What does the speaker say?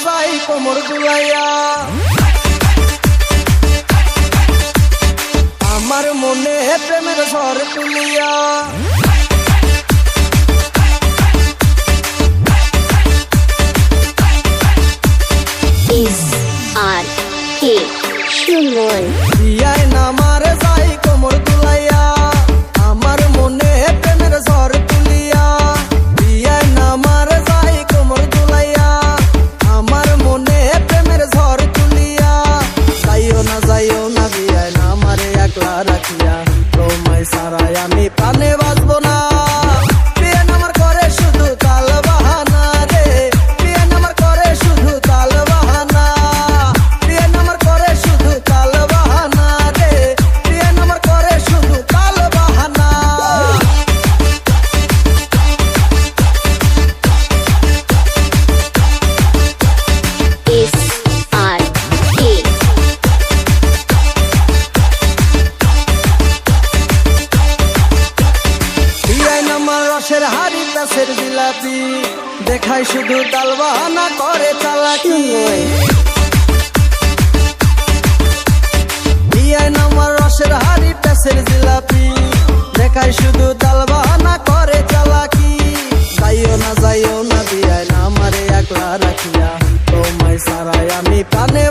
যাই কোমর দুলাইয়া। আমার মনে প্রেমের ঝড় তুলিয়া। সুমন বিয়ায় নামার যাই কোমর দুলাইয়া। আমার মনে প্রেমের ঝড় তুলিয়া। বিয়ায় নামার যাই কোমর দুলাইয়া। আমার মনে প্রেমের ঝড় তুলিয়া। যাইও না বিয়ায় নামারে একলা রাখিয়া। তোমায় ছাড়াই আমি প্রাণে বাঁচবো না। বিয়ে নামার করে শুধু তাল বাহানা রে। বিয়ে নামার করে শুধু তাল বাহানা। বিয়ে নামার করে শুধু তাল বাহানা রে। বিয়ে নামার করে শুধু তাল বাহানা। রসের হাড়ি প্যাসের জিলাপি দেখাই শুধু তাল বাহানা করে চালাকি। বিয়ায় নামার রসের হাড়ি প্যাসের জিলাপি দেখাই শুধু তাল বাহানা করে চালাকি। যাইও না বিয়ায় নামারে একলা রাখিয়া। তোমায় ছাড়াই আমি প্রাণে